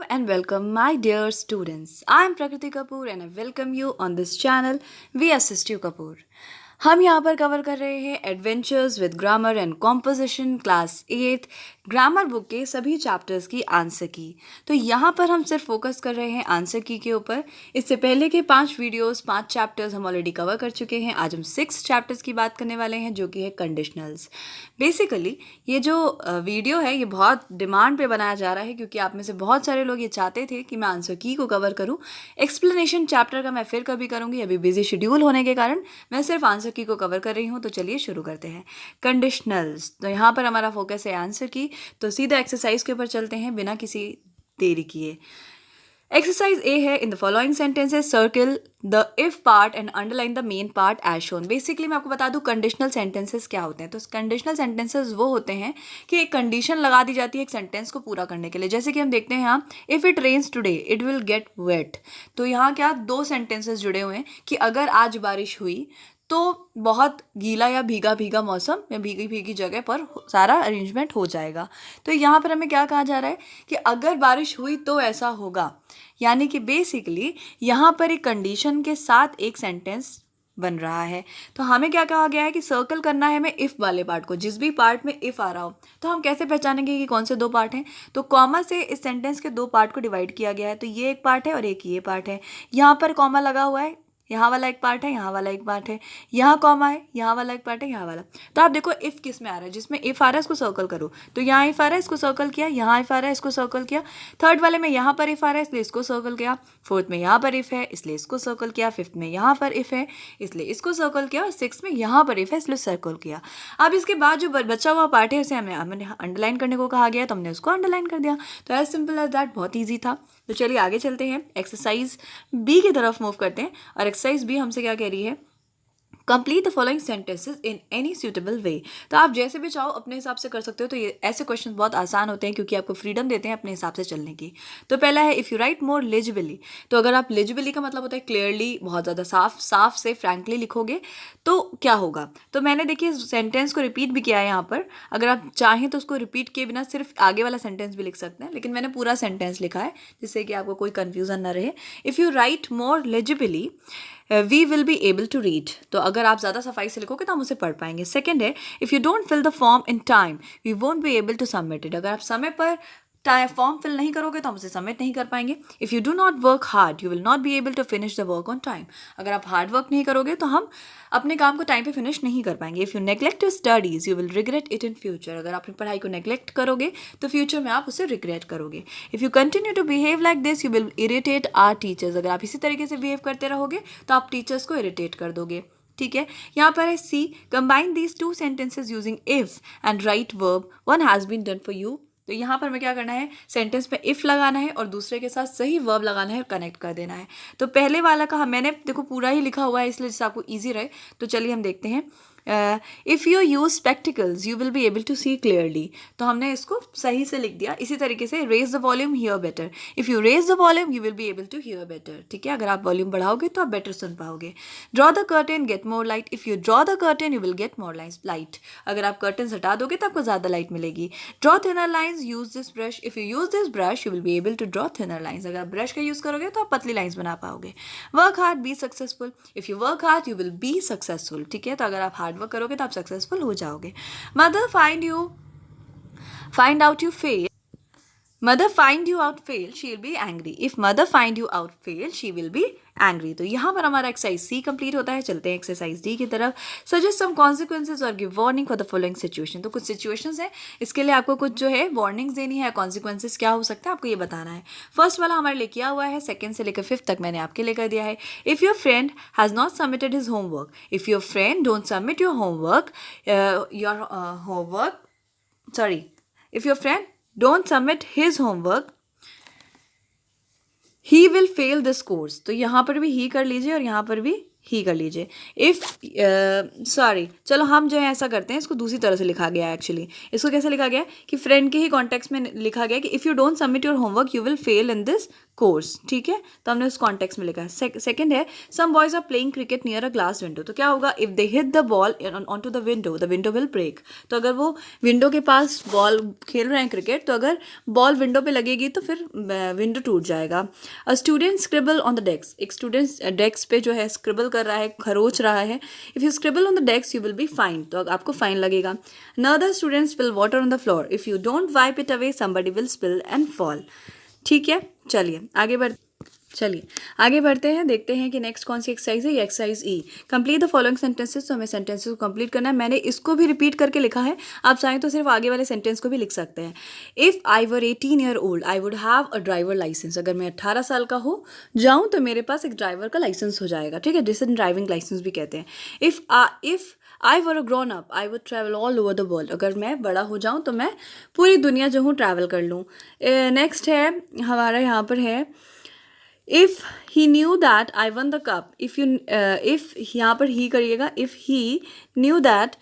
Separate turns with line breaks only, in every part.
and welcome, my dear students. I am Prakriti Kapoor and I welcome you on this channel. We assist you Kapoor. हम यहाँ पर cover कर रहे हैं adventures with grammar and composition class 8 grammar book के सभी chapters की answer की। तो यहाँ पर हम सिर्फ फोकस कर रहे हैं आंसर की के ऊपर। इससे पहले के 5 वीडियोस 5 चैप्टर्स हम ऑलरेडी कवर कर चुके हैं। आज हम 6 चैप्टर्स की बात करने वाले हैं जो कि है कंडीशनल्स। बेसिकली ये जो वीडियो है ये बहुत डिमांड पे बनाया जा रहा है क्योंकि आप में से बहुत सारे लोग ये चाहते थे कि मैं आंसर की को कवर करूँ। एक्सप्लेनेशन चैप्टर का मैं फिर कभी करूँगी, अभी बिजी शेड्यूल होने के कारण मैं सिर्फ आंसर की को कवर कर रही हूँ। तो चलिए शुरू करते हैं। कंडीशनल्स, तो यहाँ पर हमारा फोकस है आंसर की। तो सीधा एक्सरसाइज के ऊपर चलते हैं बिना किसी देरी किए। एक्सरसाइज ए है, in the following sentences circle the if part and underline the main part as shown. Basically मैं आपको बता दूं कंडीशनल सेंटेंसेस क्या होते हैं। तो कंडीशनल सेंटेंसेस वो होते हैं कि एक कंडीशन लगा दी जाती है एक सेंटेंस को पूरा करने के लिए। जैसे कि हम देखते हैं यहाँ, if it rains today it will get wet. तो यहाँ क्या दो सेंटेंसेस जुड़े हुए हैं कि अगर आज बारिश हुई तो बहुत गीला या भीगा भीगा मौसम या भीगी भीगी जगह पर सारा अरेंजमेंट हो जाएगा। तो यहाँ पर हमें क्या कहा जा रहा है कि अगर बारिश हुई तो ऐसा होगा। यानी कि बेसिकली यहाँ पर एक कंडीशन के साथ एक सेंटेंस बन रहा है। तो हमें क्या कहा गया है कि सर्कल करना है हमें इफ़ वाले पार्ट को। जिस भी पार्ट में इफ़ आ रहा हो तो हम कैसे पहचानेंगे कि कौन से दो पार्ट हैं। तो कॉमा से इस सेंटेंस के दो पार्ट को डिवाइड किया गया है। तो ये एक पार्ट है और एक ये पार्ट है। यहाँ पर कॉमा लगा हुआ है, यहाँ वाला एक पार्ट है, यहाँ वाला एक पार्ट है, यहाँ कॉमा है, यहाँ वाला एक पार्ट है, यहाँ वाला। तो आप देखो इफ़ किस में आ रहा है, जिसमें इफ़ आ रहा है इसको सर्कल करो। तो यहाँ इफ़ आ रहा है इसको सर्कल किया, यहाँ इफ़ आ रहा है इसको सर्कल किया। थर्ड वाले में यहाँ पर इफ़ आ रहा है इसलिए इसको सर्कल किया। फोर्थ में यहाँ पर इफ़ है इसलिए इसको सर्कल किया। फिफ्थ में यहाँ पर इफ़ है इसलिए इसको सर्कल किया। और सिक्स में यहाँ पर इफ़ है इसलिए सर्कल किया। अब इसके बाद जो बचा हुआ पार्ट है उसे हमें अंडरलाइन करने को कहा गया तो हमने उसको अंडरलाइन कर दिया। तो एज सिंपल एज दैट, बहुत ईजी था। तो चलिए आगे चलते हैं, एक्सरसाइज बी की तरफ मूव करते हैं। और एक्सरसाइज बी हमसे क्या कह रही है, complete the following sentences in any suitable way. तो आप जैसे भी चाहो अपने हिसाब से कर सकते हो। तो ये ऐसे क्वेश्चन बहुत आसान होते हैं क्योंकि आपको फ्रीडम देते हैं अपने हिसाब से चलने की। तो पहला है, इफ़ यू राइट मोर लेजिबली। तो अगर आप लेजिबली का मतलब होता है क्लियरली, बहुत ज़्यादा साफ से फ्रैंकली लिखोगे तो क्या होगा। तो मैंने देखिए सेंटेंस को रिपीट भी किया है यहाँ पर। अगर आप चाहें तो उसको रिपीट किए बिना सिर्फ आगे वाला सेंटेंस भी लिख सकते हैं, लेकिन मैंने पूरा सेंटेंस लिखा है जिससे कि आपको कोई कन्फ्यूज़न ना रहे। If you write more legibly we will be able to read. तो अगर आप ज़्यादा सफाई से लिखोगे तो हम उसे पढ़ पाएंगे। सेकेंड है, if you don't fill the form in time we won't be able to submit it. अगर आप समय पर फॉर्म फिल नहीं करोगे तो हम उसे सबमिट नहीं कर पाएंगे। If you do not work hard you will not be able to finish the work on time. अगर आप हार्ड वर्क नहीं करोगे तो हम अपने काम को टाइम पे फिनिश नहीं कर पाएंगे। If you neglect your studies you will regret it in future. अगर आप अपनी पढ़ाई को नेग्लेक्ट करोगे तो फ्यूचर में आप उसे रिग्रेट करोगे। If you continue to behave like this you will irritate our teachers. अगर आप इसी तरीके से बिहेव करते रहोगे तो आप टीचर्स को इरिटेट कर दोगे। ठीक है, यहाँ पर है C, combine these two sentences using if and right verb, one has been done for you. तो यहाँ पर हमें क्या करना है, सेंटेंस पे इफ़ लगाना है और दूसरे के साथ सही वर्ब लगाना है, कनेक्ट कर देना है। तो पहले वाला का मैंने देखो पूरा ही लिखा हुआ है इसलिए जिससे आपको ईजी रहे। तो चलिए हम देखते हैं, if you use spectacles you will be able to see clearly. तो हमने इसको सही से लिख दिया। इसी तरीके से raise the volume hear better, if you raise the volume you will be able to hear better. ठीक है, अगर आप वॉल्यूम बढ़ाओगे तो आप बेटर सुन पाओगे। Draw the curtain get more light, if you draw the curtain you will get more light. अगर आप curtain हटा दोगे तो आपको ज़्यादा लाइट मिलेगी। Draw thinner lines use this brush, if you use this brush you will be able to draw thinner lines. अगर आप ब्रश का यूज़ करोगे तो आप पतली लाइन्स बना पाओगे। Work hard be successful, if you work hard you will be successful. ठीक है, तो अगर आप हार्ड वर्क करोगे तो आप सक्सेसफुल हो जाओगे। Mother find out you fail, mother find you out fail she will be angry, if mother find you out fail she will be angry। तो यहाँ पर हमारा एक्सरसाइज सी कंप्लीट होता है। चलते हैं एक्सरसाइज डी की तरफ। सजेस्ट सम कॉन्सिक्वेंसेज और give warning for the following situation. तो कुछ सिचुएशंस है, इसके लिए आपको कुछ जो है वार्निंग्स देनी है, कॉन्सिक्वेंसेज क्या हो सकता है आपको ये बताना है। फर्स्ट वाला हमारे लिए किया हुआ है, सेकंड से लेकर फिफ्थ तक मैंने आपके लिए कर दिया है। If your friend has not submitted his homework, if your friend don't submit your homework, if your friend don't submit his homework he will fail this course। तो यहाँ पर भी ही कर लीजिए और यहाँ पर भी ही कर लीजिए। चलो हम जो है ऐसा करते हैं, इसको दूसरी तरह से लिखा गया है। एक्चुअली इसको कैसे लिखा गया है कि फ्रेंड के ही कॉन्टेक्स्ट में लिखा गया है कि if you don't submit your homework you will fail in this course, ठीक है, तो हमने उस कॉन्टेक्स्ट में लिखा है. सेकंड है some boys are playing cricket near a glass window. तो क्या होगा, if they hit the ball on to the window will break. तो अगर वो विंडो के पास बॉल खेल रहे हैं क्रिकेट, तो अगर बॉल विंडो पे लगेगी तो फिर विंडो टूट जाएगा. A student scribble on the desk. एक स्टूडेंट डेस्क पे जो है स्क्रिबल कर रहा है, खरोच रहा है. If you scribble on the desk you will be fine. तो आपको फाइन लगेगा. Another student spill water on the floor. If you don't wipe it away, somebody will spill and fall. ठीक है, चलिए आगे बढ़ते हैं. देखते हैं कि नेक्स्ट कौन सी एक्सरसाइज है. ये exercise E. Complete the following sentences. तो हमें सेंटेंसेस को कंप्लीट करना है. मैंने इसको भी रिपीट करके लिखा है, आप चाहें तो सिर्फ आगे वाले सेंटेंस को भी लिख सकते हैं. If I were 18 year old I would have a driver license. अगर मैं 18 साल का हो जाऊँ तो मेरे पास एक ड्राइवर का लाइसेंस हो जाएगा, ठीक है, जिसे ड्राइविंग लाइसेंस भी कहते हैं. If I were a grown up I would travel all over the world. अगर मैं बड़ा हो जाऊँ तो मैं पूरी दुनिया जो हूँ ट्रैवल कर लूँ. नेक्स्ट है हमारा यहाँ पर है if he knew that I one the cup. If यहाँ पर ही करिएगा. If he knew that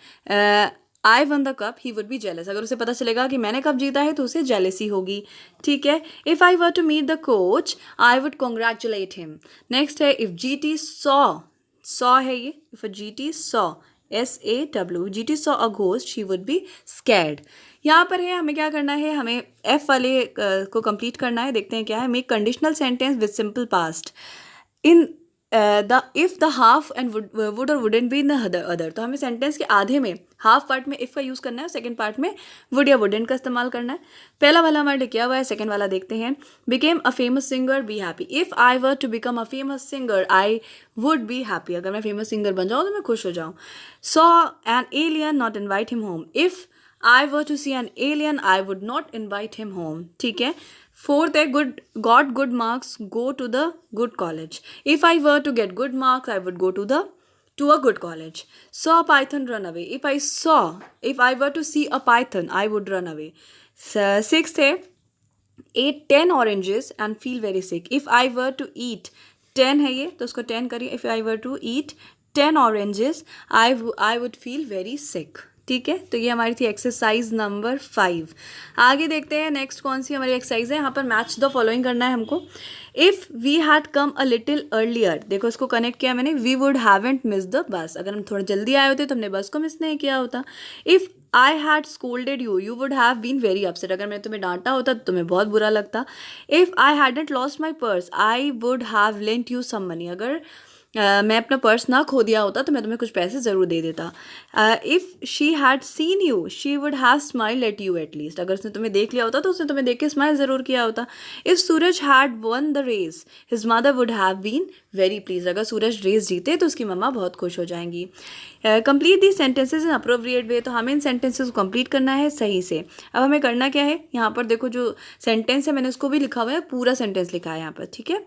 I one the cup he would be jealous. अगर उसे पता चलेगा कि मैंने कप जीता है तो उसे जेलसी होगी, ठीक है. If I were to meet the coach I would congratulate him. Next है इफ़ जी टी सॉ है ये. If G T saw SAW, GT saw a ghost, she would be scared. यहाँ पर है हमें क्या करना है, हमें F वाले को कंप्लीट करना है. देखते हैं क्या है. Make conditional sentence with simple past in the if the half and would or wouldn't be in the other. तो हमें सेंटेंस के आधे में हाफ पार्ट में इफ़ का यूज़ करना है, सेकंड पार्ट में वुड या वुडेंट का इस्तेमाल करना है. पहला वाला हमारे किया हुआ है, सेकंड वाला देखते हैं. Became a famous singer be happy. If I were to become a famous singer I would be happy. अगर मैं फेमस सिंगर बन जाऊँ तो मैं खुश हो जाऊँ. Saw an alien not invite him home. If I were to see an alien I would not invite him home, ठीक है. फोर्थ है got good marks go to the good college. If I were to get good marks I would go to a good college. Saw a python run away. If I were to see a python, I would run away. Sixth है ate 10 oranges and feel very sick. If I were to eat 10 है ये, तो उसको 10 करिए. If I were to eat 10 oranges, I would feel very sick. ठीक है, तो ये हमारी थी एक्सरसाइज नंबर 5. आगे देखते हैं नेक्स्ट कौन सी हमारी एक्सरसाइज है. यहाँ पर मैच द फॉलोइंग करना है हमको. If we had come a little earlier. देखो इसको कनेक्ट किया मैंने. We would haven't miss the bus. अगर हम थोड़ा जल्दी आए होते तो हमने बस को मिस नहीं किया होता. If I had scolded you would have been very upset. अगर मैं तुम्हें डांटा होता तो तुम्हें बहुत बुरा लगता. If I hadn't lost my purse I would have lent you some money. अगर मैं अपना पर्स ना खो दिया होता तो मैं तुम्हें कुछ पैसे ज़रूर दे देता. If she had seen you she would have smile at you at least. अगर उसने तुम्हें देख लिया होता तो उसने तुम्हें देख के स्माइल ज़रूर किया होता. If Suraj had won the race his mother would have been very please. अगर सूरज रेस जीते तो उसकी मम्मा बहुत खुश हो जाएंगी. Complete the sentences in appropriate way. तो हमें इन सेंटेंसेज को कंप्लीट करना है सही से. अब हमें करना क्या है, यहाँ पर देखो जो सेंटेंस है मैंने उसको भी लिखा हुआ है, पूरा सेंटेंस लिखा है यहाँ पर, ठीक है.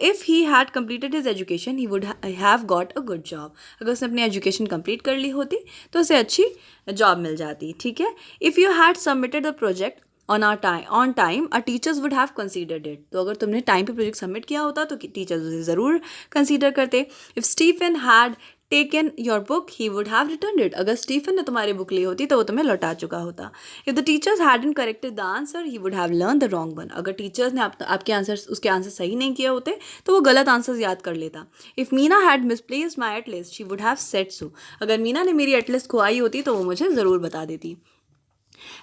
If he had completed his education, he would have got a good job. अगर उसने अपनी एजुकेशन कंप्लीट कर ली होती तो उसे अच्छी जॉब मिल जाती, ठीक है. If you had submitted the project on time, our teachers would have considered it. तो अगर तुमने टाइम पे प्रोजेक्ट सबमिट किया होता तो टीचर्स उसे ज़रूर कंसीडर करते. If Stephen had taken your book, he would have returned it. अगर स्टीफन ने तुम्हारी बुक ली होती तो वो तुम्हें लौटा चुका होता. If the teachers hadn't corrected the answer, he would have learned the wrong one. अगर टीचर्स ने आपके उसके आंसर सही नहीं किए होते तो वो गलत आंसर याद कर लेता. If Meena had misplaced my atlas, she would have said so. अगर मीना ने मेरी एटलस खोई होती तो वो मुझे ज़रूर बता देती.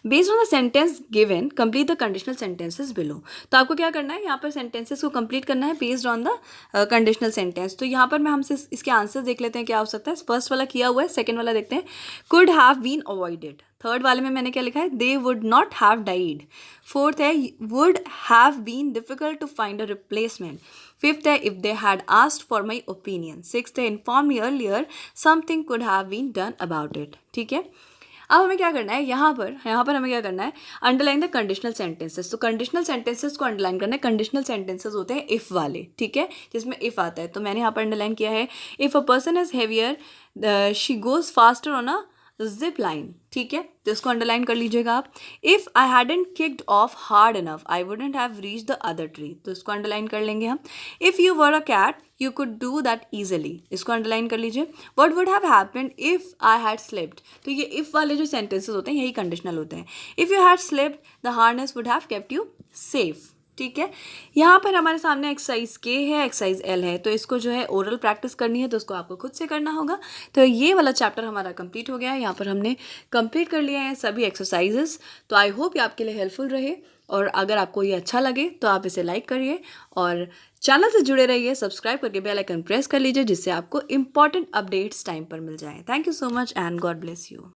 Based on the sentence given complete the conditional sentences below. तो आपको क्या करना है, यहाँ पर सेंटेंसेस को कंप्लीट करना है based on the conditional sentence. तो यहाँ पर मैं हमसे इसके आंसर देख लेते हैं क्या हो सकता है. फर्स्ट वाला किया हुआ है, सेकंड वाला देखते हैं. Could have been avoided. Third वाले में मैंने क्या लिखा है, they would not have died. Fourth है would have been difficult to find a replacement. Fifth है if they had asked for my opinion. Sixth है inform me earlier something could have been done about it. ठीक है, अब हमें क्या करना है, यहाँ पर हमें क्या करना है, अंडरलाइन द कंडीशनल सेंटेंसेस. तो कंडीशनल सेंटेंसेस को अंडरलाइन करना है. कंडीशनल सेंटेंसेस होते हैं इफ़ वाले, ठीक है, जिसमें इफ़ आता है. तो मैंने यहाँ पर अंडरलाइन किया है, if a person is heavier she goes faster on a zip line. ठीक है, तो इसको अंडरलाइन कर लीजिएगा आप. If I hadn't kicked off hard enough I wouldn't have reach the other tree. तो इसको अंडरलाइन कर लेंगे हम. If you were a cat you could do that easily. इसको अंडरलाइन कर लीजिए. What would have happened if I had slept. तो ये इफ़ वाले जो सेंटेंसेस होते हैं यही कंडीशनल होते हैं. If you had slept the harness would have kept you safe. ठीक है। यहाँ पर हमारे सामने एक्सरसाइज के है, एक्सरसाइज एल है, तो इसको जो है ओरल प्रैक्टिस करनी है तो उसको आपको खुद से करना होगा। तो ये वाला चैप्टर हमारा कंप्लीट हो गया है। यहाँ पर हमने कंप्लीट कर लिया है सभी एक्सरसाइजेस। तो आई होप ये आपके लिए हेल्पफुल रहे, और अगर आपको ये अच्छा लगे तो आप इसे लाइक करिए और चैनल से जुड़े रहिए, सब्सक्राइब करके बेल आइकन प्रेस कर लीजिए, जिससे आपको इंपॉर्टेंट अपडेट्स टाइम पर मिल जाए। Thank you so much and God bless you.